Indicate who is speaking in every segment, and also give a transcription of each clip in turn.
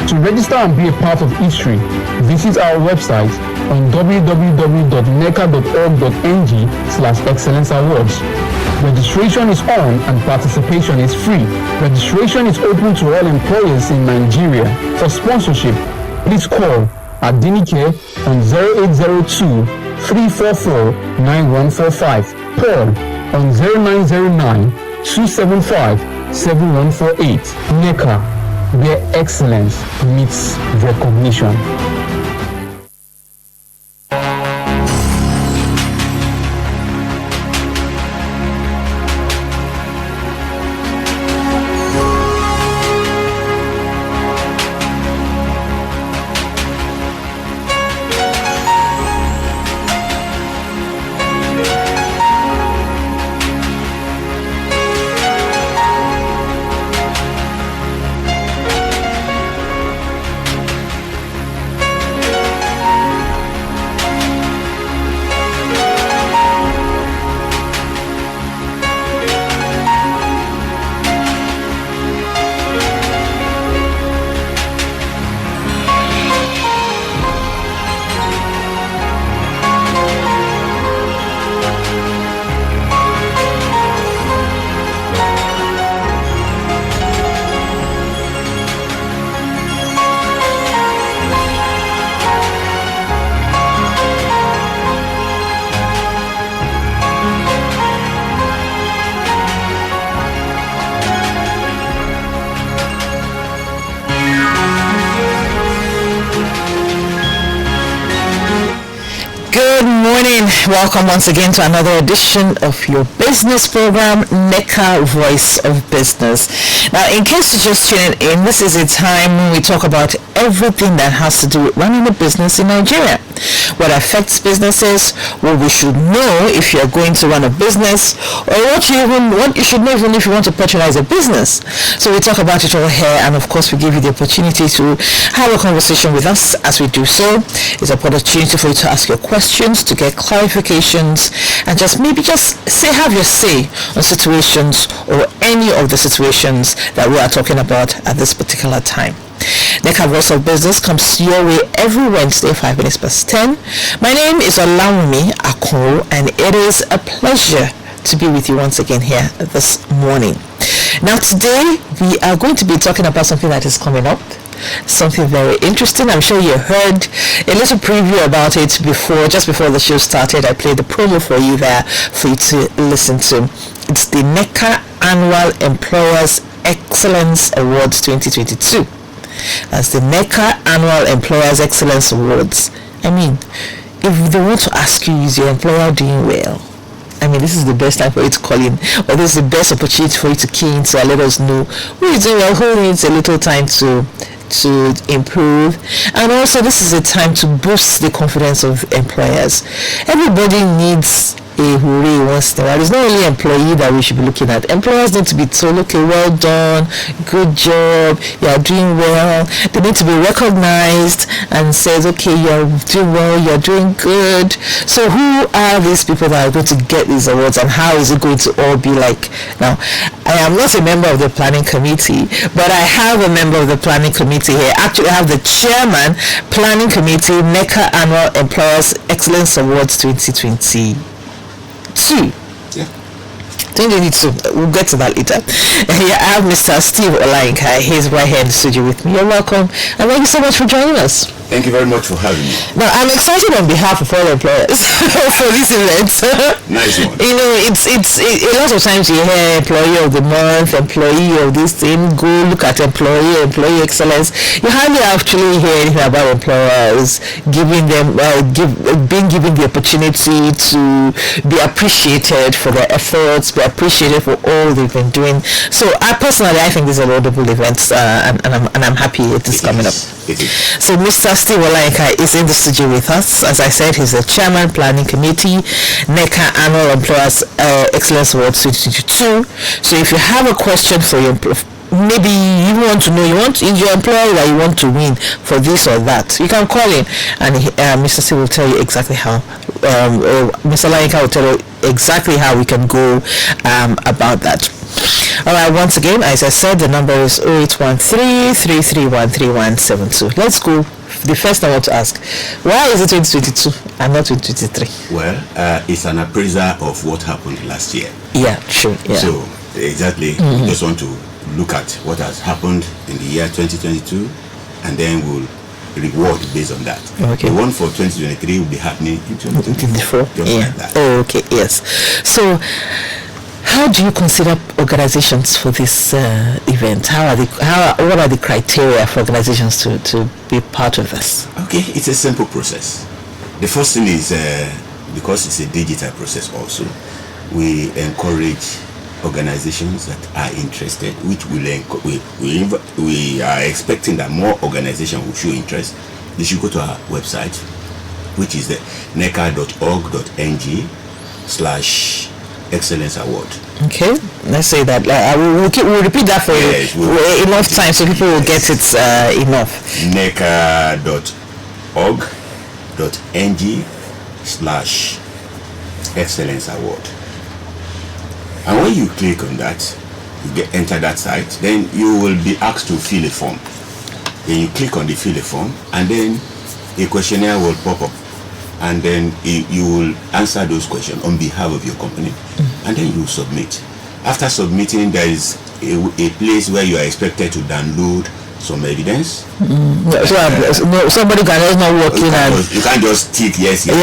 Speaker 1: To register and be a part of history, visit our website on www.neca.org.ng/excellence awards. Registration is on and participation is free. Registration is open to all employers in Nigeria. For sponsorship, please call Adinike on 0802 344 9145. Paul on 0909 275 7148. NECA, where excellence meets recognition.
Speaker 2: Welcome once again to another edition of your business program, NECA Voice of Business. Now, in case you're just tuning in, this is a time when we talk about everything that has to do with running a business in Nigeria. What affects businesses, what we should know if you're going to run a business, or what you should know even if you want to patronize a business. So we talk about it all here, and of course we give you the opportunity to have a conversation with us. As we do so, it's an opportunity for you to ask your questions, to get clarifications, and just have your say on situations or any of the situations that we are talking about at this particular time. NECA Voice of Business comes your way every Wednesday, 5 minutes past 10. My name is Olayinka Akoro, and it is a pleasure to be with you once again here this morning. Now, today we are going to be talking about something that is coming up, something very interesting. I'm sure you heard a little preview about it just before the show started. I played the promo for you there for you to listen to. It's the NECA Annual Employers Excellence Awards 2022. That's the NECA Annual Employers Excellence Awards. I mean, if they want to ask you, is your employer doing well? I mean, this is the best time for you to call in, or this is the best opportunity for you to key in to let us know who is doing well, who needs a little time to improve. And also, this is a time to boost the confidence of employers. Everybody needs a hooray once in a while. It's not only employee that we should be looking at. Employers need to be told, okay, well done, good job, you are doing well. They need to be recognized and says, okay, you're doing well, you're doing good. So who are these people that are going to get these awards, and how is it going to all be like? Now, I am not a member of the planning committee, but I have a member of the planning committee here. Actually, I have the chairman, planning committee, NECA Annual Employers Excellence Awards 2022. Yeah. 2022. We'll get to that later. Here I have Mr. Steve Olayinka. He's right here in the studio with me. You're welcome, and thank you so much for joining us.
Speaker 3: Thank you very much for having me.
Speaker 2: Now, I'm excited on behalf of all employers for this event.
Speaker 3: Nice one.
Speaker 2: You know, it's a lot of times you hear employee of the month, employee of this thing. Go look at employee excellence. You hardly actually hear anything about employers being given the opportunity to be appreciated for their efforts, be appreciated for all they've been doing. So, I think this is a laudable event, and I'm happy it is coming up. So, Mr. Steve Olayinka is in the studio with us. As I said, he's the chairman, planning committee, NECA Annual Employers Excellence Awards 2022. So if you have a question for your maybe you want to know, is your employer that you want to win for this or that, you can call in, and Mr. Steve will tell you exactly how, Mr. Olayinka will tell you exactly how we can go about that. All right, once again, as I said, the number is 0813-331-3172. Let's go. The first I want to ask, why is it 2022 and not 2023?
Speaker 3: Well, it's an appraiser of what happened last year.
Speaker 2: Yeah, sure. Yeah.
Speaker 3: So, exactly, we just want to look at what has happened in the year 2022, and then we'll reward based on that.
Speaker 2: Okay.
Speaker 3: The one for 2023 will be happening in 2024. Just
Speaker 2: Yeah.
Speaker 3: like that.
Speaker 2: Oh, okay. Yes. So, how do you consider organizations for this event? What are the criteria for organizations to be part of this?
Speaker 3: Okay, it's a simple process. The first thing is because it's a digital process also, we encourage organizations that are interested, which we are expecting that more organizations will show interest. They should go to our website, which is the neca.org.ng/excellence award.
Speaker 2: Okay, let's say that. We'll repeat that for enough time so people will get it enough.
Speaker 3: neca.org.ng/excellence award. And when you click on that, you enter that site, then you will be asked to fill a form. Then you click on the fill a form, and then a questionnaire will pop up, and then you will answer those questions on behalf of your company, and then you submit. After submitting, there is a place where you are expected to download some evidence.
Speaker 2: Somebody can just not work in and
Speaker 3: you can't just tick yes.
Speaker 2: And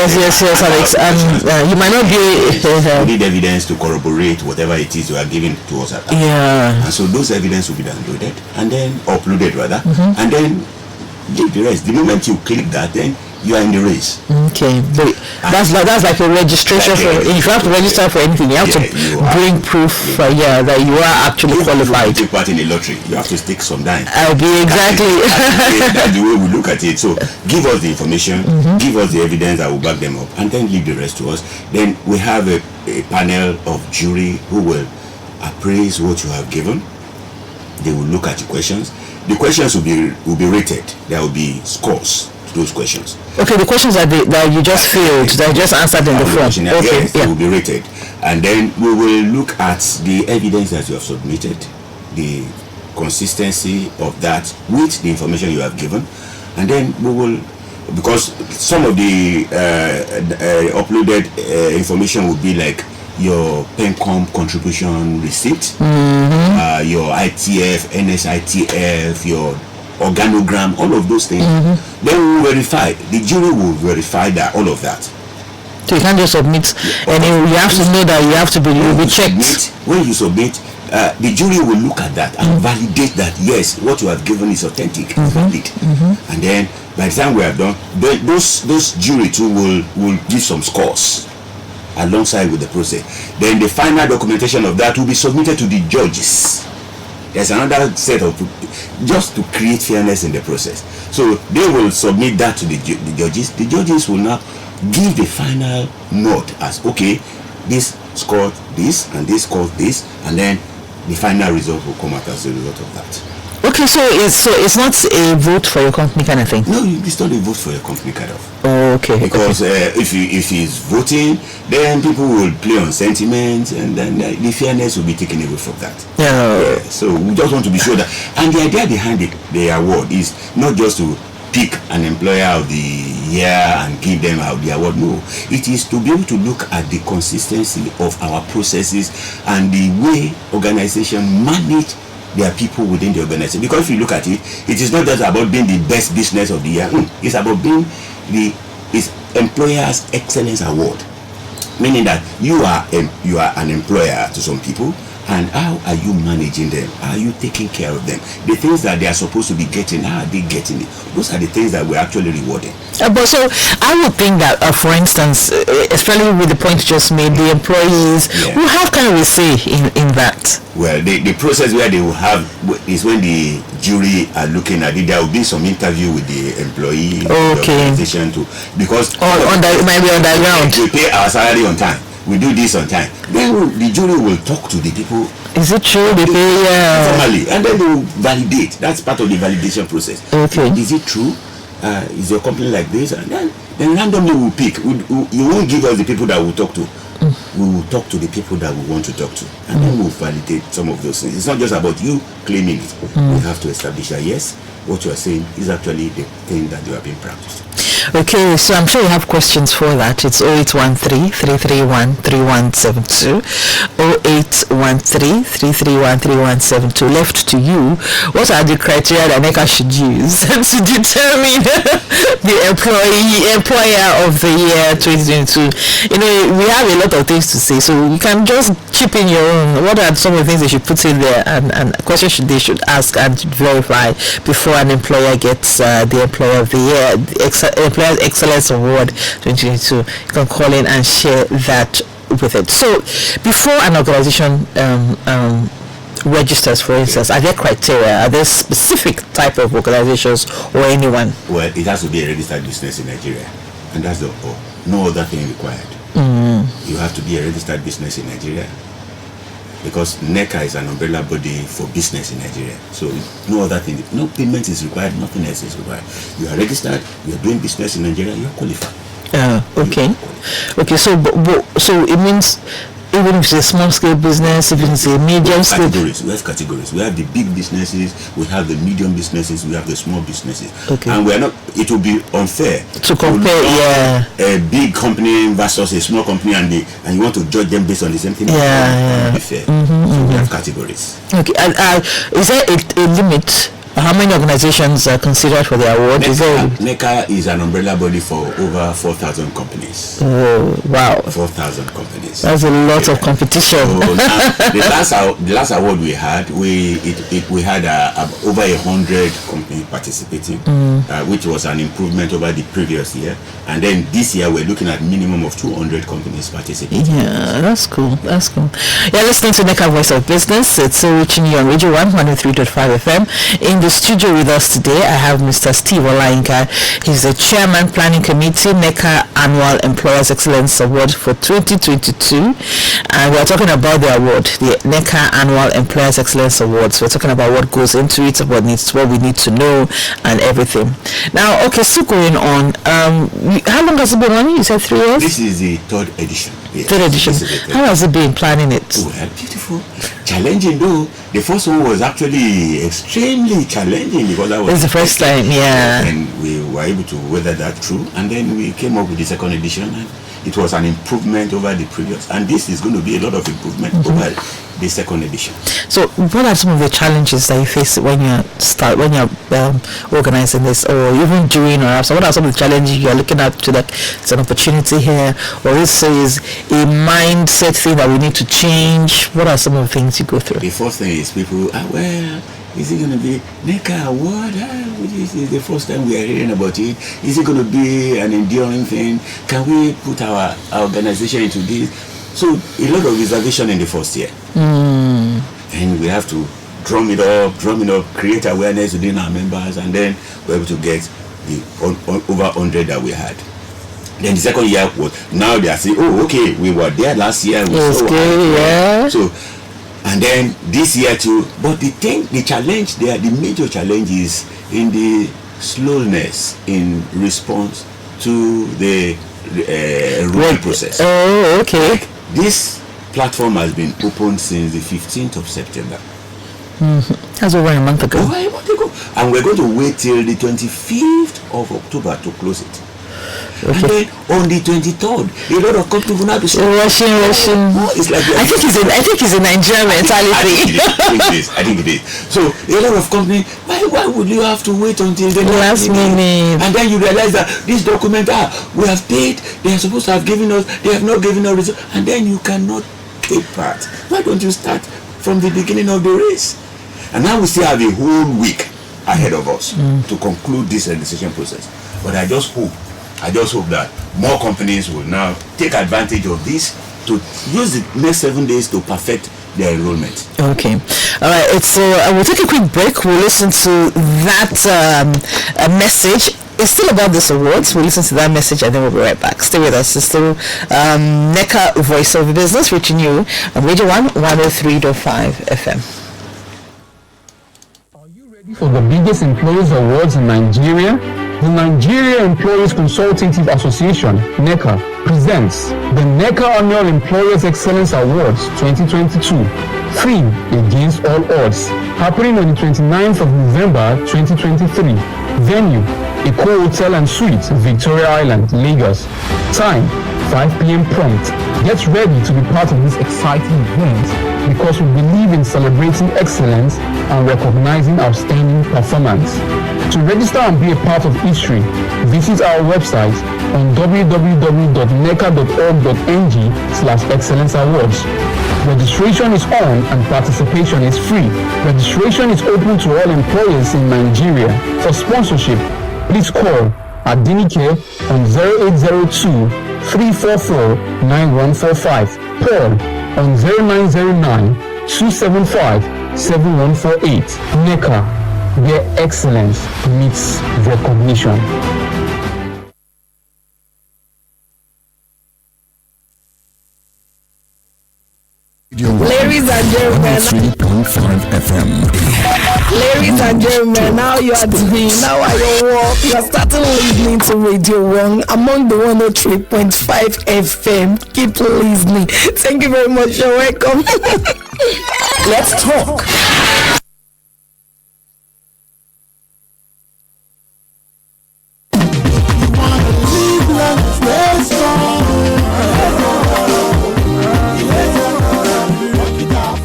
Speaker 2: you might not be.
Speaker 3: You need evidence to corroborate whatever it is you are giving to us at that.
Speaker 2: Yeah.
Speaker 3: And so those evidence will be downloaded and then uploaded rather, and then leave the rest. The moment you click that, then you are in the race.
Speaker 2: Okay, that's like a registration for. If you have to register for anything, you have to bring proof that you are actually qualified.
Speaker 3: Take part in a lottery, you have to stick some dime.
Speaker 2: Exactly.
Speaker 3: That's the way we look at it. So give us the information, give us the evidence that will back them up, and then leave the rest to us. Then we have a panel of jury who will appraise what you have given. They will look at the questions. The questions will be rated. There will be scores to those questions.
Speaker 2: Okay, the questions that you just filled, that you just answered in the form. Okay,
Speaker 3: yes, they will be rated, and then we will look at the evidence that you have submitted, the consistency of that with the information you have given, and then we will, because some of the uploaded information will be like your PENCOM contribution receipt, your ITF, NSITF, your organogram, all of those things. Then we will verify. The jury will verify that all of that.
Speaker 2: So you can't just submit, and you have to know that you have to be checked.
Speaker 3: When you submit, the jury will look at that and validate that yes, what you have given is authentic, is valid. And then by the time we are done, those jury too will give some scores alongside with the process. Then the final documentation of that will be submitted to the judges. There's another set of, just to create fairness in the process. So they will submit that to the judges. The judges will now give the final note as, okay, this scored this and this scored this, and then the final result will come out as a result of that.
Speaker 2: Okay, so it's not a vote for your company kind of thing.
Speaker 3: No, it's not a vote for your company kind of.
Speaker 2: Oh, okay.
Speaker 3: Because if he's voting, then people will play on sentiment, and then the fairness will be taken away from that.
Speaker 2: Yeah.
Speaker 3: So we just want to be sure that, and the idea behind the award is not just to pick an employer of the year and give them out the award. No, it is to be able to look at the consistency of our processes and the way organization manage their people within the organization. Because if you look at it, it is not just about being the best business of the year. It's about being it's employer's excellence award, meaning that you are an employer to some people, and how are you managing them? How are you taking care of them? The things that they are supposed to be getting, how are they getting it? Those are the things that we're actually rewarding.
Speaker 2: But so I would think that, for instance, especially with the point you just made, the employees will have kind of a say in that.
Speaker 3: Well, the process where they will have is when the jury are looking at it. There will be some interview with the employee, the organization too, because
Speaker 2: it might be underground.
Speaker 3: We pay our salary on time. We do this on time. Then the jury will talk to the people.
Speaker 2: Is it true? They pay
Speaker 3: formally, and then they will validate. That's part of the validation process.
Speaker 2: Okay.
Speaker 3: Is it true? Is your company like this? And then randomly we'll pick. You won't give us the people that we'll talk to. we will talk to the people that we want to talk to, and then we'll validate some of those things. It's not just about you claiming it. We have to establish that yes, what you are saying is actually the thing that you are being practiced.
Speaker 2: Okay, so I'm sure you have questions for that. It's 0813-331-3172, 0813-331-3172. Left to you, what are the criteria that NECA should use to determine the employer of the year 2022? You know, we have a lot of things to say, so you can just chip in your own. What are some of the things they should put in there, and questions they should ask and verify before an employer gets the employer of the year, Employers Excellence Award 2022. You can call in and share that with it. So before an organization registers, for instance, are there criteria? Are there specific type of organizations or anyone?
Speaker 3: Well, it has to be a registered business in Nigeria, and that's no other thing required. You have to be a registered business in Nigeria, because NECA is an umbrella body for business in Nigeria. So no other thing, no payment is required, nothing else is required. You are registered, you are doing business in Nigeria, you are qualified.
Speaker 2: Okay. So it means even if it's a small scale business, if it's a medium scale.
Speaker 3: We have categories. We have the big businesses, we have the medium businesses, we have the small businesses.
Speaker 2: Okay.
Speaker 3: And we are not. It would be unfair
Speaker 2: to compare.
Speaker 3: A big company versus a small company, and you want to judge them based on the same thing.
Speaker 2: Yeah.
Speaker 3: Be fair. So we have categories.
Speaker 2: Okay. Is there a limit? How many organizations are considered for the award?
Speaker 3: NECA is an umbrella body for over 4,000 companies.
Speaker 2: Oh, wow.
Speaker 3: 4,000 companies.
Speaker 2: That's a lot of competition.
Speaker 3: So the last award we had, we had over 100 companies participating, which was an improvement over the previous year. And then this year we're looking at minimum of 200 companies participating.
Speaker 2: Yeah, that's cool. You're listening to NECA Voice of Business. It's reaching you on Radio 103.5 FM. In the studio with us today, I have Mr. Steve Olayinka. He's the Chairman Planning Committee, NECA Annual Employers Excellence Award for 2022. And we're talking about the award, the NECA Annual Employers Excellence Awards. We're talking about what goes into it, what we need to know, and everything. Now, okay, still going on. How long has it been running? You said 3 years?
Speaker 3: This is the third edition. Yes.
Speaker 2: Third edition. How has it been planning it?
Speaker 3: Well, beautiful. Challenging though. The first one was actually extremely challenging because that was
Speaker 2: the first time, yeah.
Speaker 3: And we were able to weather that through, and then we came up with the second edition, and it was an improvement over the previous, and this is going to be a lot of improvement over the second edition. So
Speaker 2: what are some of the challenges that you face when you're organizing this, or even during or after? What are some of the challenges you're looking at to, like, it's an opportunity here, or this is a mindset thing that we need to change? What are some of the things you go through?
Speaker 3: The first thing is people is it going to be NECA award? This is the first time we are hearing about it. Is it going to be an enduring thing? Can we put our organization into this? So a lot of reservation in the first year. And we have to drum it up, create awareness within our members, and then we're able to get the over 100 that we had. Then the second year was, now they are saying, oh, okay, we were there last year. So, and then this year too. But the challenge there, the major challenge is in the slowness in response to the rule process.
Speaker 2: Oh, okay.
Speaker 3: Like, this platform has been open since the 15th of September.
Speaker 2: That's over a month ago.
Speaker 3: And we're going to wait till the 25th of October to close it.
Speaker 2: Okay.
Speaker 3: And then on the 23rd, a lot of companies will not be
Speaker 2: rushing.
Speaker 3: It's like
Speaker 2: I think it's a Nigerian mentality.
Speaker 3: I think it is. So a lot of companies, why would you have to wait until the
Speaker 2: last minute?
Speaker 3: And then you realize that this document, we have paid, they are supposed to have given us, they have not given us results, and then you cannot take part. Why don't you start from the beginning of the race? And now we still have a whole week ahead of us to conclude this registration process. But I just hope that more companies will now take advantage of this to use the next 7 days to perfect their enrollment.
Speaker 2: Okay. All right. So we'll take a quick break. We'll listen to that message. It's still about this awards. We'll listen to that message and then we'll be right back. Stay with us. It's still NECA Voice of Business reaching you on Radio 103.5 FM.
Speaker 1: Are you ready for the biggest employees awards in Nigeria? The Nigeria Employees Consultative Association, NECA, presents the NECA Annual Employers Excellence Awards 2022. Theme: Against All Odds. Happening on the 29th of November 2023. Venue: Eco Hotel and Suites, Victoria Island, Lagos. Time: 5 p.m. prompt. Get ready to be part of this exciting event because we believe in celebrating excellence and recognizing outstanding performance. To register and be a part of history, visit our website on www.neca.org.ng/excellence awards. Registration is on and participation is free. Registration is open to all employers in Nigeria. For sponsorship, please call Adinike on 0802 344 9145. Paul on 0909 275 7148. NECA, where excellence meets recognition.
Speaker 4: Ladies and gentlemen,
Speaker 5: 3.5 FM.
Speaker 4: ladies and gentlemen, now you are doing, now are your work. You are starting listening to Radio 1 among the 103.5 FM. Keep listening. Thank you very much. You're welcome.
Speaker 2: Let's talk.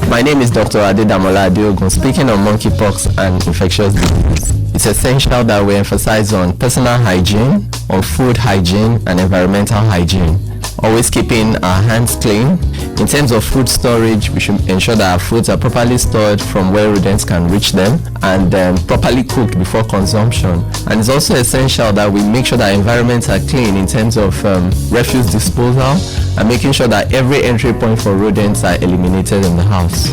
Speaker 6: My name is Dr. Adedamola Adeogun. Speaking on monkeypox and infectious disease, it's essential that we emphasize on personal hygiene, on food hygiene, and environmental hygiene. Always keeping our hands clean. In terms of food storage, we should ensure that our foods are properly stored from where rodents can reach them and properly cooked before consumption. And it's also essential that we make sure that environments are clean in terms of refuse disposal and making sure that every entry point for rodents are eliminated in the house.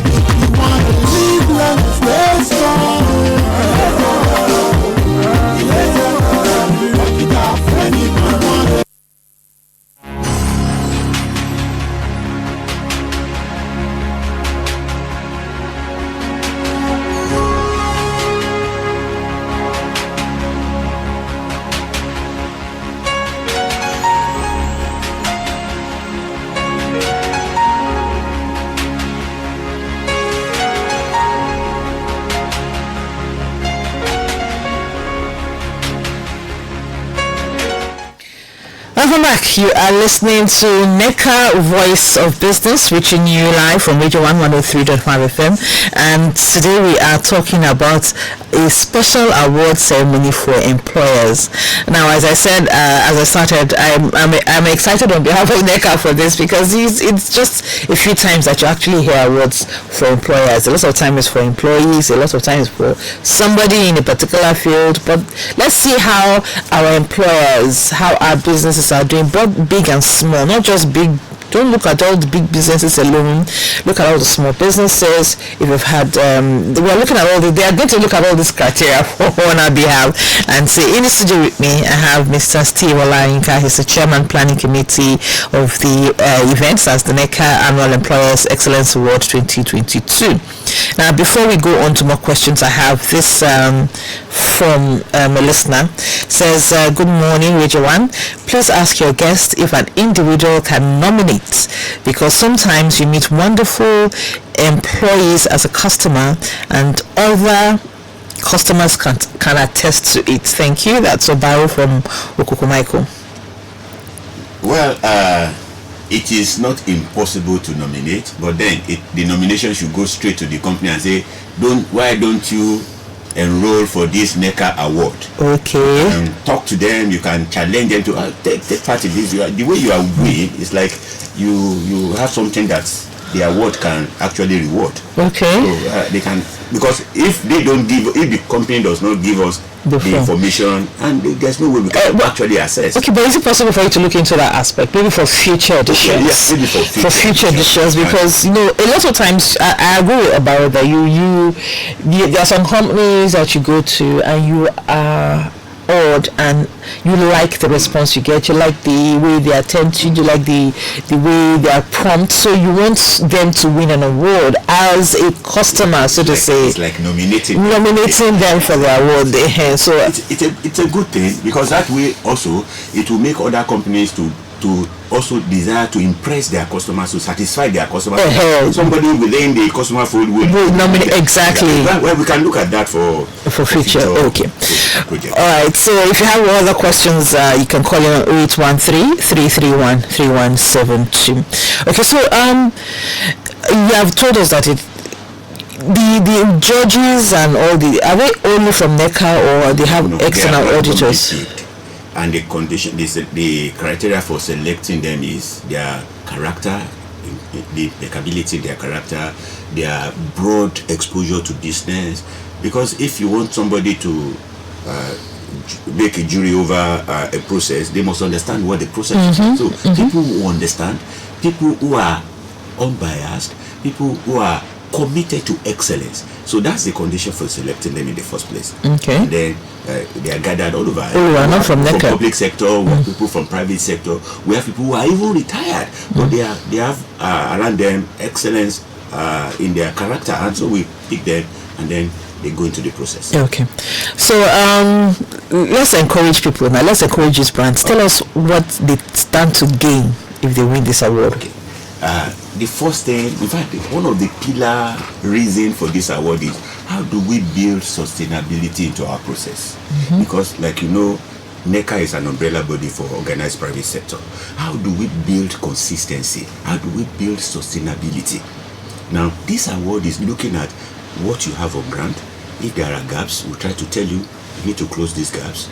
Speaker 2: Welcome back. You are listening to NECA Voice of Business, reaching you live from Radio 103.5 FM. And today we are talking about a special award ceremony for employers. Now, as I said, as I started, I'm excited on behalf of NECA for this because it's just a few times that you actually hear awards for employers. A lot of time is for employees, a lot of time is for somebody in a particular field. But let's see how our employers, how our businesses are doing, both big and small, not just big. Don't look at all the big businesses alone. Look at all the small businesses. If you've had, we're looking at all they are going to look at all these criteria on our behalf and say, in the studio with me, I have Mr. Steve Olayinka. He's the chairman planning committee of the events as the NECA Annual Employers Excellence Award 2022. Now, before we go on to more questions, I have this from a listener. It says, good morning, Radio 1. Please ask your guest if an individual can nominate, because sometimes you meet wonderful employees as a customer and other customers can attest to it. Thank you. That's Obaro from Okukumaiko.
Speaker 3: Well, it is not impossible to nominate, but then the nomination should go straight to the company and say, why don't you enroll for this NECA award?
Speaker 2: Okay.
Speaker 3: Talk to them. You can challenge them to take part in this. The way you are doing is like you have something that the award can actually reward.
Speaker 2: Okay.
Speaker 3: So they can, because if the company does not give us the information, and there's no way we can actually assess.
Speaker 2: Okay, but is it possible for you to look into that aspect, maybe for future editions?
Speaker 3: Yes, maybe for
Speaker 2: future editions, because a lot of times I agree about that. There are some companies that you go to and you are awed and you like the response you get, you like the way they attend to you, you like the way they are prompt, so you want them to win an award as a customer, so to say.
Speaker 3: It's like nominating
Speaker 2: them for the award. So
Speaker 3: it's a good thing, because that way also it will make other companies to to also desire to impress their customers, to satisfy their customers.
Speaker 2: Uh-huh.
Speaker 3: Somebody within the customer fold will
Speaker 2: nominate exactly.
Speaker 3: Well, we can look at that for
Speaker 2: future. Okay.
Speaker 3: Project.
Speaker 2: All right. So if you have other questions, you can call in on 0813-331-3172. Okay. So you have told us that the judges and all are they only from NECA, or they have external auditors?
Speaker 3: And the condition, the criteria for selecting them is their character, the capability, their character, their broad exposure to business. Because if you want somebody to make a jury over a process, they must understand what the process is. So people who understand, people who are unbiased, people who are committed to excellence. So that's the condition for selecting them in the first place.
Speaker 2: Okay.
Speaker 3: And then they are gathered all over.
Speaker 2: Not from NECA.
Speaker 3: From public sector, we have people from private sector. We have people who are even retired, but they have around them excellence in their character, and so we pick them, and then they go into the process.
Speaker 2: Okay. So let's encourage people now. Let's encourage these brands. Tell us what they stand to gain if they win this award.
Speaker 3: Okay. The first thing, in fact, one of the pillar reason for this award is how do we build sustainability into our process? Because, like you know, NECA is an umbrella body for organized private sector. How do we build consistency? How do we build sustainability? Now, this award is looking at what you have on ground. If there are gaps, we'll try to tell you need to close these gaps.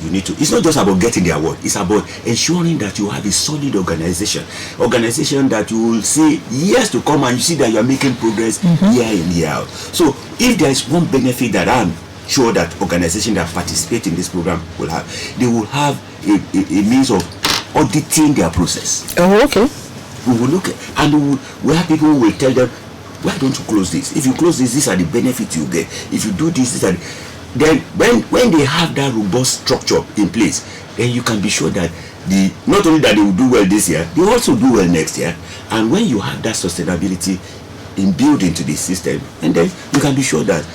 Speaker 3: You need to. It's not just about getting the award. It's about ensuring that you have a solid organization that you will see years to come, and you see that you are making progress year in, year out. So if there is one benefit that I'm sure that organizations that participate in this program will have, they will have a means of auditing their process.
Speaker 2: Oh, okay.
Speaker 3: We will look at, and we have people who will tell them, why don't you close this? If you close this, these are the benefits you get. If you do this, these are then when they have that robust structure in place, then you can be sure that not only that they will do well this year, they will also do well next year. And when you have that sustainability built into the system, and then you can be sure that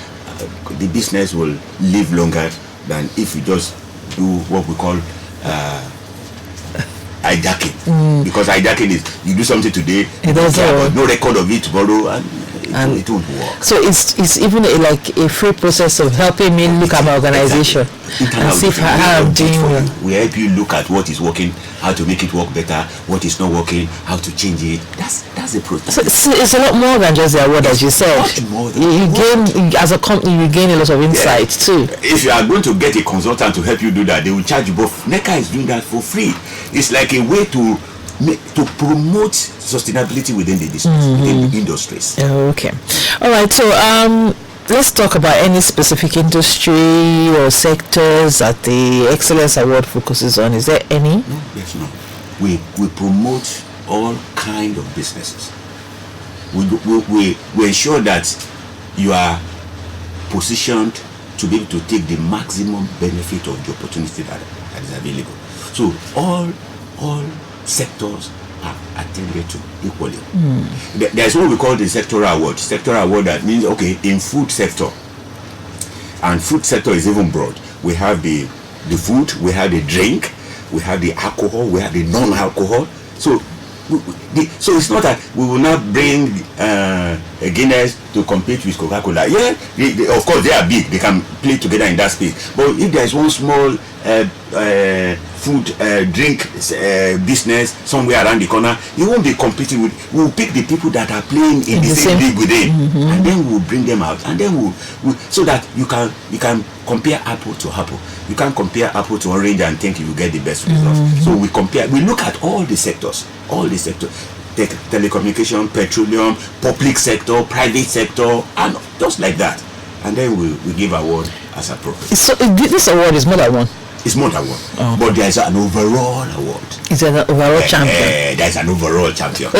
Speaker 3: the business will live longer than if you just do what we call hijacking. Because hijacking is you do something today, no record of it tomorrow, and it won't work.
Speaker 2: So it's even like a free process of helping me look at my organization and see how I'm doing well.
Speaker 3: We help you look at what is working, how to make it work better, what is not working, how to change it. That's the process.
Speaker 2: So it's a lot more than just the award, as you said.
Speaker 3: Much more than
Speaker 2: you gain, as a company, you gain a lot of insight too.
Speaker 3: If you are going to get a consultant to help you do that, they will charge you. But NECA is doing that for free. It's like a way to promote sustainability within the business, within the industries.
Speaker 2: Okay. All right. So let's talk about any specific industry or sectors that the Excellence Award focuses on. Is there any?
Speaker 3: No, yes, no. We promote all kind of businesses. We ensure that you are positioned to be able to take the maximum benefit of the opportunity that is available. So all sectors are attended to equally. There's what we call the sectoral award. Sectoral award, that means, okay, in food sector, and food sector is even broad. We have the food, we have the drink, we have the alcohol, we have the non-alcohol. So it's not that we will not bring a Guinness to compete with Coca-Cola. Yeah, of course they are big, they can play together in that space. But if there is one small food drink business somewhere around the corner, you won't be competing with. We'll pick the people that are playing in the same league within, and then we'll bring them out, and then we'll so that you can compare apple to apple. You can't compare apple to orange and think you will get the best results. So we look at all the sectors, telecommunication, petroleum, public sector, private sector, and just like that, and then we give award as appropriate.
Speaker 2: So this award is more than one.
Speaker 3: It's more than one, but there's an overall award.
Speaker 2: Is an overall champion?
Speaker 3: There's an overall champion.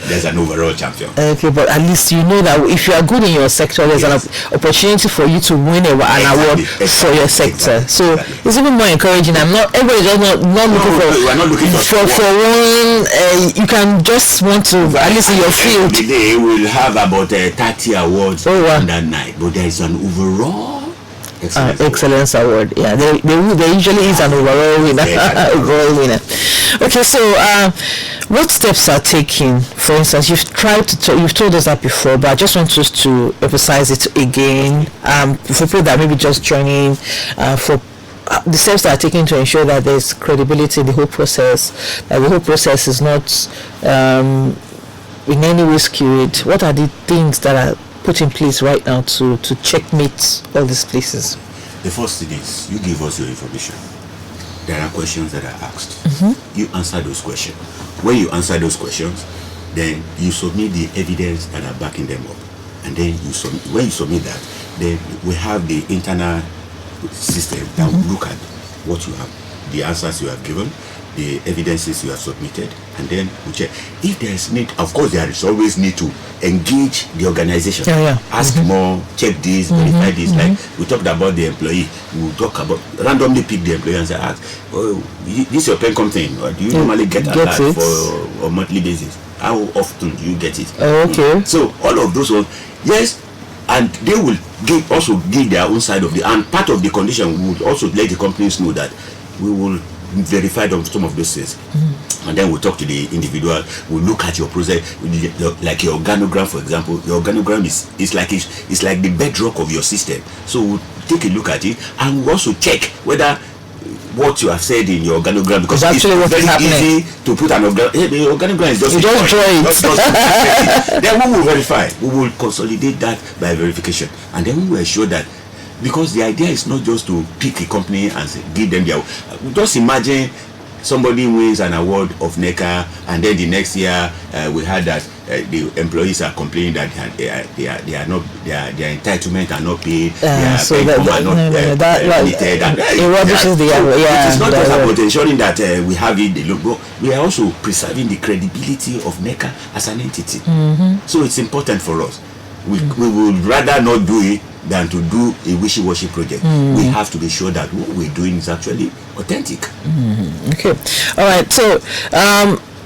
Speaker 3: There's an overall champion.
Speaker 2: Okay, but at least you know that if you are good in your sector, there's an opportunity for you to win an award for your sector. So it's even more encouraging. Everybody's just not looking for.
Speaker 3: We're not looking
Speaker 2: for one. You can just want to at least in your field.
Speaker 3: Today we'll have about 30 awards on that night, but there is an overall
Speaker 2: Excellence Award. Yeah, there usually is an overall winner. Overall winner. Okay, so what steps are taken? For instance, you've told us that before, but I just want us to emphasize it again for people that may be just joining. For the steps that are taken to ensure that there's credibility in the whole process, that the whole process is not in any way skewed. What are the things that are put in place right now to checkmate all these places?
Speaker 3: The first thing is you give us your information. There are questions that are asked. You answer those questions. When you answer those questions, then you submit the evidence that are backing them up. And then when you submit that, then we have the internal system that will look at what you have, the answers you have given, the evidences you have submitted, and then we check. If there is need, of course there is always need to engage the organization. Ask more, check this, verify this. Like we talked about the employee, we will talk about, randomly pick the employee and say, ask, this is your Pencom thing, or do you normally get alert for a monthly basis? How often do you get it?
Speaker 2: Okay.
Speaker 3: So all of those ones, yes, and they will also give their own side of the, and part of the condition we would also let the companies know that we will verify some of those things, and then we'll talk to the individual. We'll look at your process, like your organogram, for example. Your organogram is like the bedrock of your system. So we'll take a look at it, and we'll also check whether what you have said in your organogram, because it's very easy to put an organogram. The organogram is just
Speaker 2: you just draw it.
Speaker 3: Then we will verify. We will consolidate that by verification, and then we will ensure that. Because the idea is not just to pick a company and say, give them their. Just imagine somebody wins an award of NECA, and then the next year we heard that the employees are complaining that their entitlement are not paid.
Speaker 2: So that
Speaker 3: limited. It is not just about ensuring that we have it. But we are also preserving the credibility of NECA as an entity. So it's important for us. We would rather not do it than to do a wishy-washy project. We have to be sure that what we're doing is actually authentic.
Speaker 2: Okay. All right. So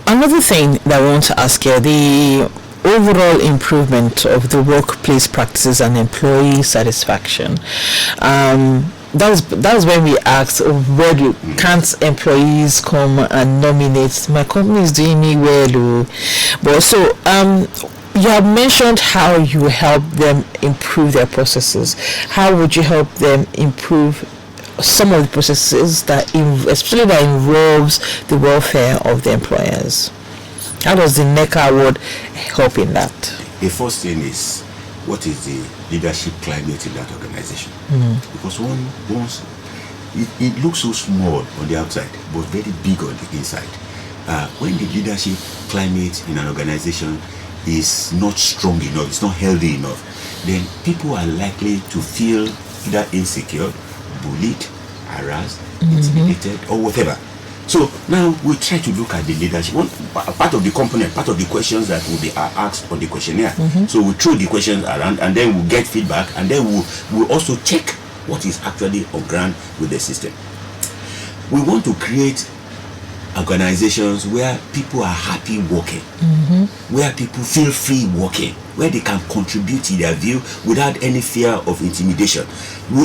Speaker 2: another thing that I want to ask here, the overall improvement of the workplace practices and employee satisfaction. That was when we asked, where can't employees come and nominate? My company is doing me well. But also, you have mentioned how you help them improve their processes. How would you help them improve some of the processes especially that involves the welfare of the employers? How does the NECA award help in that?
Speaker 3: The first thing is, what is the leadership climate in that organization? Because once it looks so small on the outside, but very big on the inside. When the leadership climate in an organization is not strong enough, it's not healthy enough, then people are likely to feel either insecure, bullied, harassed, intimidated, or whatever. So now we try to look at the leadership. One part of the component, part of the questions that will be asked on the questionnaire. So we throw the questions around, and then we'll get feedback, and then we'll also check what is actually on ground with the system. We want to create organizations where people are happy working, where people feel free working, where they can contribute to their view without any fear of intimidation.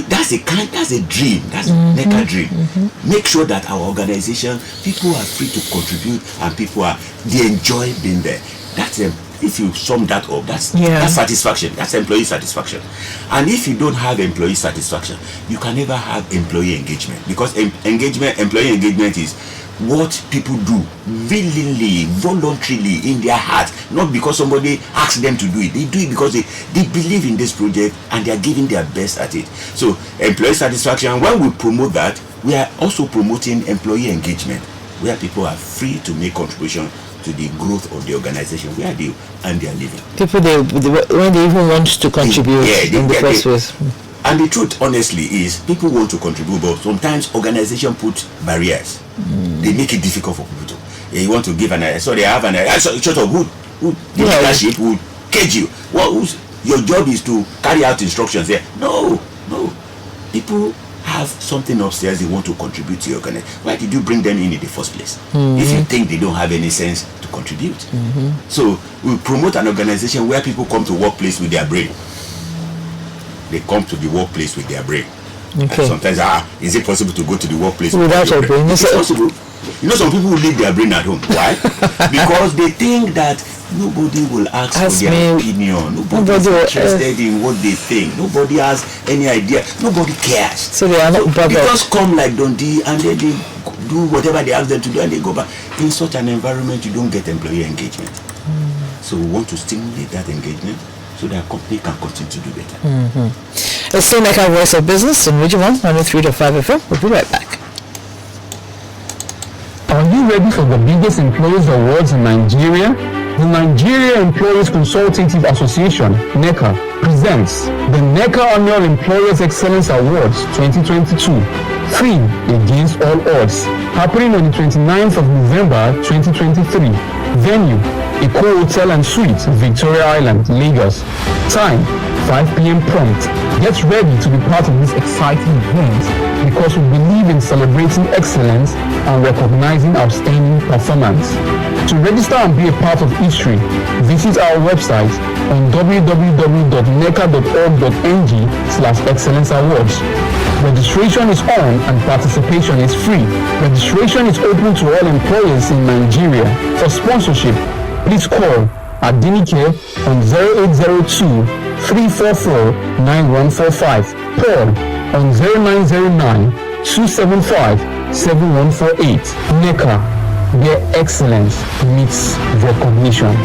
Speaker 3: That's a dream. That's a NECA dream. Make sure that our organization, people are free to contribute, and they enjoy being there. That's if you sum that up, that's satisfaction. That's employee satisfaction. And if you don't have employee satisfaction, you can never have employee engagement, because employee engagement is what people do willingly, voluntarily, in their heart, not because somebody asks them to do it. They do it because they believe in this project and they are giving their best at it. So employee satisfaction, when we promote that, we are also promoting employee engagement, where people are free to make contribution to the growth of the organization where they and they are living.
Speaker 2: People when they even want to contribute in the first place.
Speaker 3: And the truth, honestly, is people want to contribute, but sometimes organizations put barriers. They make it difficult for people to. You want to give so they have sort of who leadership would cage you. Well, your job is to carry out instructions there. No. People have something upstairs they want to contribute to your organization. Why did you bring them in the first place? If you think they don't have any sense to contribute. So we promote an organization where people come to workplace with their brain. They come to the workplace with their brain.
Speaker 2: Okay.
Speaker 3: And sometimes, is it possible to go to the workplace
Speaker 2: without your brain?
Speaker 3: It's possible. You know, some people will leave their brain at home. Why? Because they think that nobody will ask for their opinion. Nobody is interested in what they think. Nobody has any idea. Nobody cares.
Speaker 2: So they are not bothered.
Speaker 3: They just come like Dundee and then they do whatever they ask them to do and they go back. In such an environment, you don't get employee engagement. So we want to stimulate that engagement so that company can continue to do better.
Speaker 2: Let's still make our voice of business in Region 1, 103.5 FM. We'll be right back.
Speaker 1: Are you ready for the biggest employers awards in Nigeria? The Nigeria Employers Consultative Association, NECA, presents the NECA Annual Employers Excellence Awards 2022. Theme: Against All Odds, happening on the 29th of November 2023. Venue: Eco Hotel and Suites, Victoria Island, Lagos. Time: 5 p.m. prompt. Get ready to be part of this exciting event because we believe in celebrating excellence and recognizing outstanding performance. To register and be a part of history, visit our website on www.neca.org.ng/excellence awards. Registration is on and participation is free. Registration is open to all employers in Nigeria. For sponsorship, please call Adinike on 0802-344-9145. Paul on 0909-275-7148. NECA, where excellence meets recognition.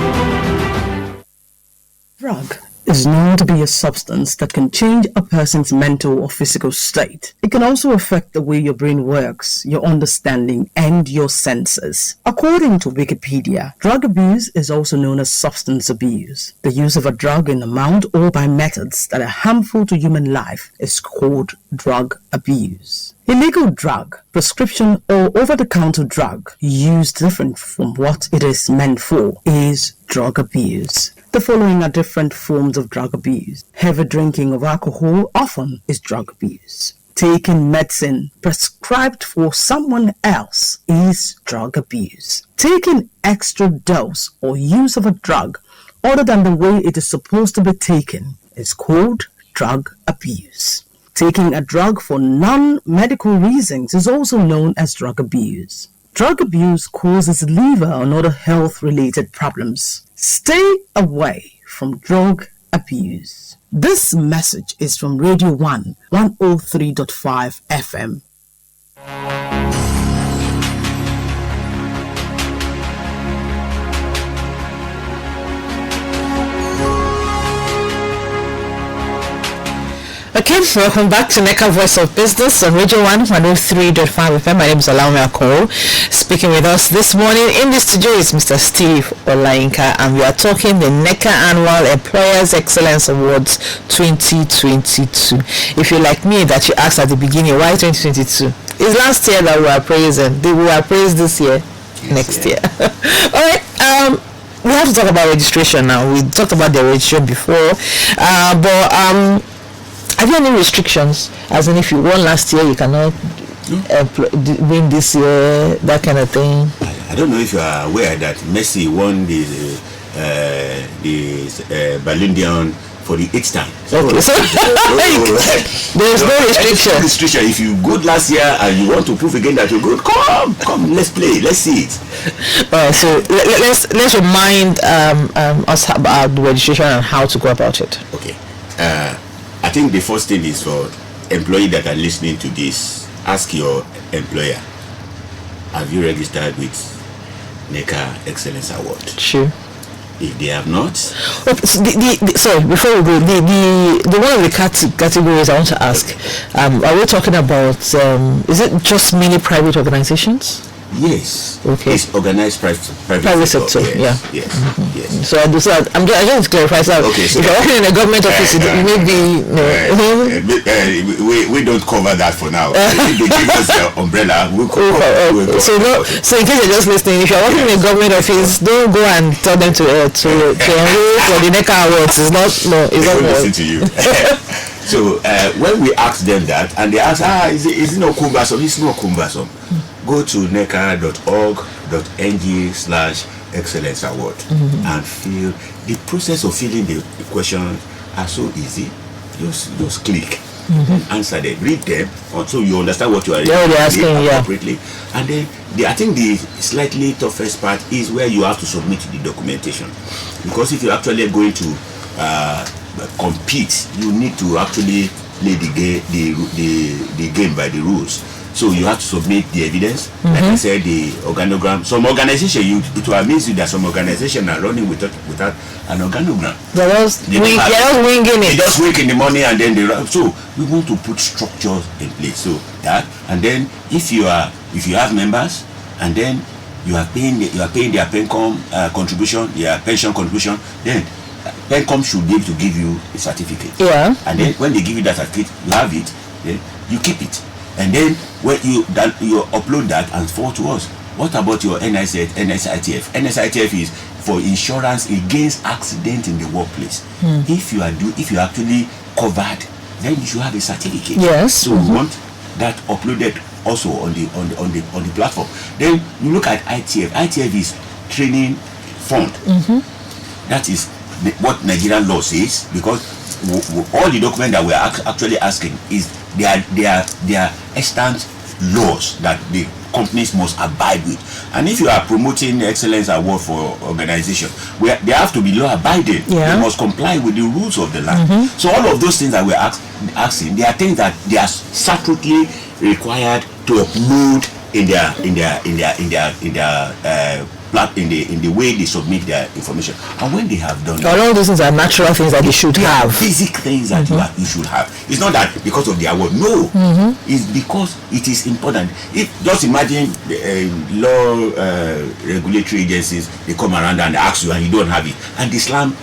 Speaker 7: Drug is known to be a substance that can change a person's mental or physical state. It can also affect the way your brain works, your understanding, and your senses. According to Wikipedia, drug abuse is also known as substance abuse. The use of a drug in amount or by methods that are harmful to human life is called drug abuse. Illegal drug, prescription or over-the-counter drug used different from what it is meant for is drug abuse. The following are different forms of drug abuse. Heavy drinking of alcohol often is drug abuse. Taking medicine prescribed for someone else is drug abuse. Taking extra dose or use of a drug other than the way it is supposed to be taken is called drug abuse. Taking a drug for non-medical reasons is also known as drug abuse. Drug abuse causes liver and other health-related problems. Stay away from drug abuse. This message is from Radio 1, 103.5 FM.
Speaker 2: Okay, welcome back to NECA Voice of Business on Radio 1, 103.5 FM. My name is Olayinka. Speaking with us this morning in the studio is Mr. Steve Olayinka, and we are talking the NECA Annual Employers Excellence Awards 2022. If you're like me, that you asked at the beginning, why 2022? It's last year that we were praising. We were praised this year, next year. All right. We have to talk about registration now. We talked about the registration before, but have you any restrictions? As in, if you won last year, you cannot win this year, that kind of thing?
Speaker 3: I don't know if you are aware that Messi won the Ballon d'Or for the 8th time.
Speaker 2: Okay, so there's no restriction.
Speaker 3: Restriction. If you good last year and you want to prove again that you're good, come, let's play, let's see it.
Speaker 2: So let's remind us about the registration and how to go about it.
Speaker 3: Okay. I think the first thing is for employees that are listening to this, ask your employer, have you registered with NECA Excellence Award?
Speaker 2: Sure.
Speaker 3: If they have not,
Speaker 2: sorry, before we go, the one of the categories I want to ask, are we talking about? Is it just mainly private organizations?
Speaker 3: Yes.
Speaker 2: Okay.
Speaker 3: It's organized private sector.
Speaker 2: Yes,
Speaker 3: yeah. Yes. Yes.
Speaker 2: So I just clarify. So
Speaker 3: okay, so
Speaker 2: if you're working in a government office, maybe
Speaker 3: we don't cover that for now. If they give us the umbrella, we'll cover.
Speaker 2: So in case you're just listening, if you're working in a government office, don't go and tell them to enroll for the NECA Awards. It's not
Speaker 3: listen to you. So when we ask them that, and they ask, is it not cumbersome? It's not cumbersome. Go to neca.org.ng/excellence award and fill. The process of filling the question are so easy. Just click. then answer them, read them, so you understand what you are
Speaker 2: asking,
Speaker 3: appropriately. And then I think the slightly toughest part is where you have to submit the documentation, because if you're actually going to compete, you need to actually play the game by the rules. So you have to submit the evidence, like I said, the organogram. Some organization, it will amaze you that some organization are running without an organogram.
Speaker 2: They're just winging it.
Speaker 3: They just wake in the morning and then they run. So we want to put structures in place. So that, and then if you have members, and then you are paying their PENCOM contribution, their pension contribution, then PENCOM should be able to give you a certificate.
Speaker 2: Yeah.
Speaker 3: And then when they give you that certificate, you have it, then you keep it. And then when you upload that and forward to us. What about your NSITF? NSITF is for insurance against accident in the workplace. If you are actually covered, then you should have a certificate.
Speaker 2: Yes.
Speaker 3: So we want that uploaded also on the platform. Then you look at ITF. ITF is training fund. That is what Nigerian law says, because all the documents that we are actually asking is they are extant laws that the companies must abide with. And if you are promoting excellence award for organization, where they have to be law abiding, they must comply with the rules of the land. So all of those things that we're asking, they are things that they are statutorily required to upload in the way they submit their information. And when they have done that,
Speaker 2: all those things are natural things that they should have.
Speaker 3: Basic things that you should have. It's not that because of the award. No. It's because it is important. Just imagine law regulatory agencies, they come around and ask you and you don't have it. And Islam,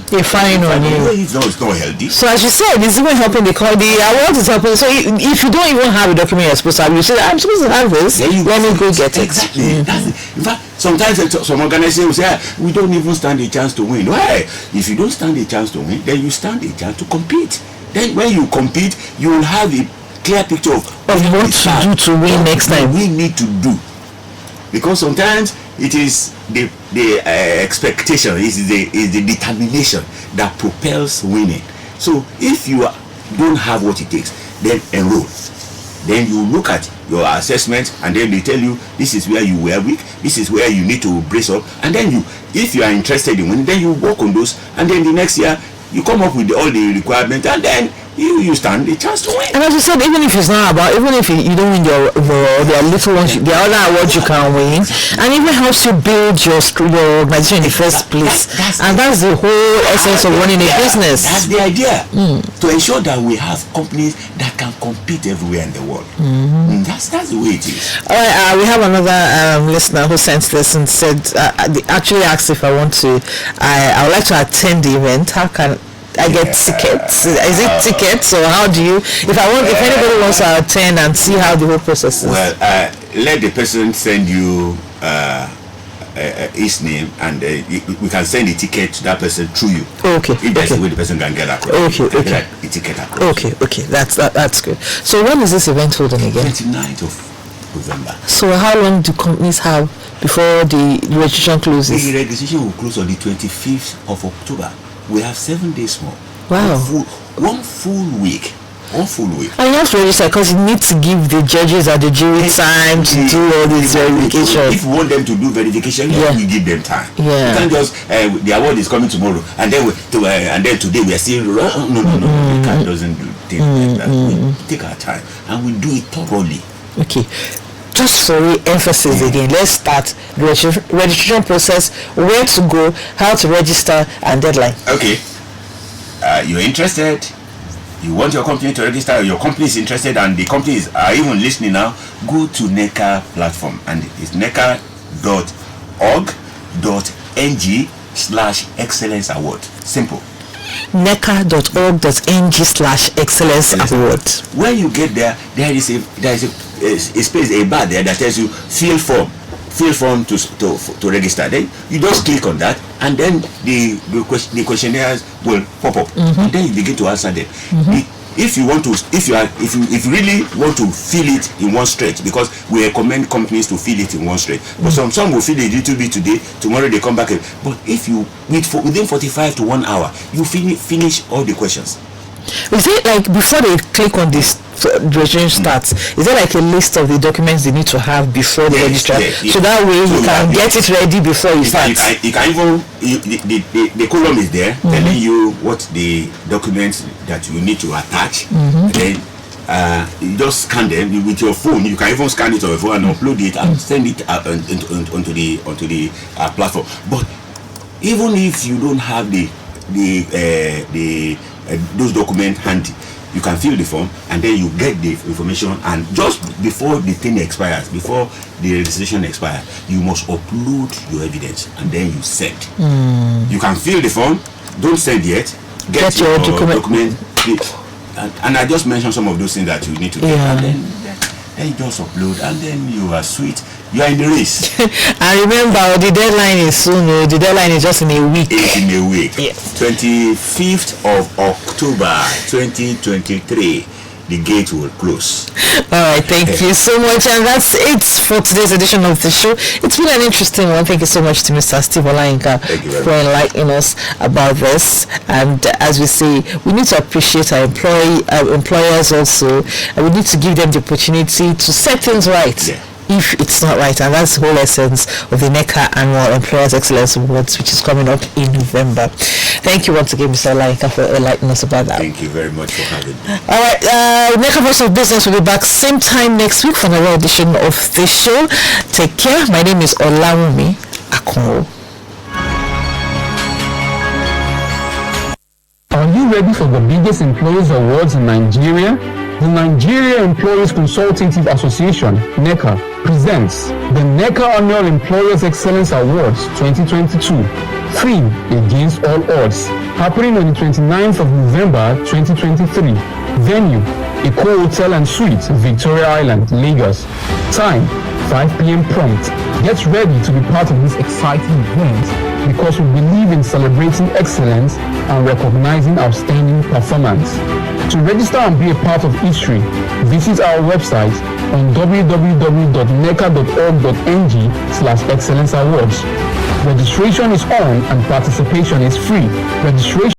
Speaker 2: they fine on you.
Speaker 3: It's not healthy.
Speaker 2: So as you said, it's even helping the award is helping. So if you don't even have a document you're supposed to have, you say, I'm supposed to have this, let me go get it.
Speaker 3: Exactly. In fact, sometimes some organizations will say, we don't even stand a chance to win. Why? If you don't stand a chance to win, then you stand a chance to compete. Then when you compete, you will have a clear picture of
Speaker 2: what to do to win next time.
Speaker 3: We need to do. Because sometimes it is the expectation, is the determination that propels winning. So if you don't have what it takes, then enroll. Then you look at your assessment, and then they tell you this is where you were weak, this is where you need to brace up, and then if you are interested in winning, then you work on those, and then the next year you come up with all the requirements, and then you stand a chance to win.
Speaker 2: And as you said, even if it's not about, even if you don't win your overall, there are little ones, there are other awards you can win, and even helps you build your organization in the first place. And that's the whole essence of running a business.
Speaker 3: That's the idea, to ensure that we have companies that can compete everywhere in the world. That's the way it is.
Speaker 2: All right, we have another listener who sent this and said, they actually asked if I want to, I would like to attend the event. How can I get tickets? Is it tickets, or how do you? If anybody wants to attend and see how the whole process is.
Speaker 3: Well, let the person send you his name, and we can send the ticket to that person through you.
Speaker 2: Okay.
Speaker 3: If there's a way the person can get across.
Speaker 2: Okay.
Speaker 3: The ticket across.
Speaker 2: Okay. That's good. So when is this event holding again?
Speaker 3: 29th of November.
Speaker 2: So how long do companies have before the registration closes?
Speaker 3: The registration will close on the 25th of October. We have 7 days more.
Speaker 2: Wow.
Speaker 3: One full week. And
Speaker 2: you have to register because you need to give the judges or the jury time to do all this verification.
Speaker 3: If you want them to do verification, we give them time.
Speaker 2: Yeah.
Speaker 3: You can't just the award is coming tomorrow, and then today we are still no. We can't doesn't do things like that. We take our time and we do it thoroughly.
Speaker 2: Okay. Just for emphasis again, let's start the registration process, where to go, how to register, and deadline.
Speaker 3: Okay. You're interested, you want your company to register, your company is interested, and the companies are even listening now, go to NECA platform, and it's neca.org.ng/excellence award. Simple.
Speaker 2: neca.org.ng/excellence award.
Speaker 3: When you get there, there is a space, a bar there that tells you fill form to register. Then you just click on that, and then the questionnaires will pop up, and then you begin to answer them. If you really want to fill it in one stretch, because we recommend companies to fill it in one stretch, but some will fill it a little bit today, tomorrow they come back. But if you within 45 to 1 hour, you finish all the questions.
Speaker 2: Is it like before they click on this registration starts, is there like a list of the documents they need to have before they register? So that way you can get it ready before you start.
Speaker 3: You can even the column is there telling you what the documents that you need to attach. Then you just scan them with your phone. You can even scan it on your phone and upload it and send it onto the platform. But even if you don't have those documents handy, you can fill the form and then you get the information, and just before the thing expires, before the registration expires, you must upload your evidence and then you send. You can fill the form, don't send yet, get your document. And I just mentioned some of those things that you need to do, and then you just upload, and then you are sweet. You are in the race.
Speaker 2: And remember, the deadline is soon. The deadline is just in a week.
Speaker 3: It's in a week.
Speaker 2: Yes.
Speaker 3: 25th of October 2023. The gate will close.
Speaker 2: All right, thank you so much, and that's it for today's edition of the show. It's been an interesting one. Thank you so much to Mr. Steve Olayinka for enlightening us about this. And as we say, we need to appreciate our employers also, and we need to give them the opportunity to set things right.
Speaker 3: Yeah.
Speaker 2: If it's not right, and that's the whole essence of the NECA Annual Employers Excellence Awards, which is coming up in November. Thank you once again, Mr. Olayinka, for enlightening us about that.
Speaker 3: Thank you very much for having me.
Speaker 2: All right, NECA Voice of Business will be back same time next week for another edition of the show. Take care. My name is Olawumi Akonro.
Speaker 1: Are you ready for the biggest employers awards in Nigeria? The Nigeria Employees Consultative Association, NECA, presents the NECA Annual Employers Excellence Awards 2022. Theme: Against All Odds. Happening on the 29th of November 2023. Venue: Eco Hotel and Suites, Victoria Island, Lagos. Time: 5 p.m. prompt. Get ready to be part of this exciting event, because we believe in celebrating excellence and recognizing outstanding performance. To register and be a part of history, visit our website on www.neca.org.ng/excellence awards. Registration is on and participation is free. Registration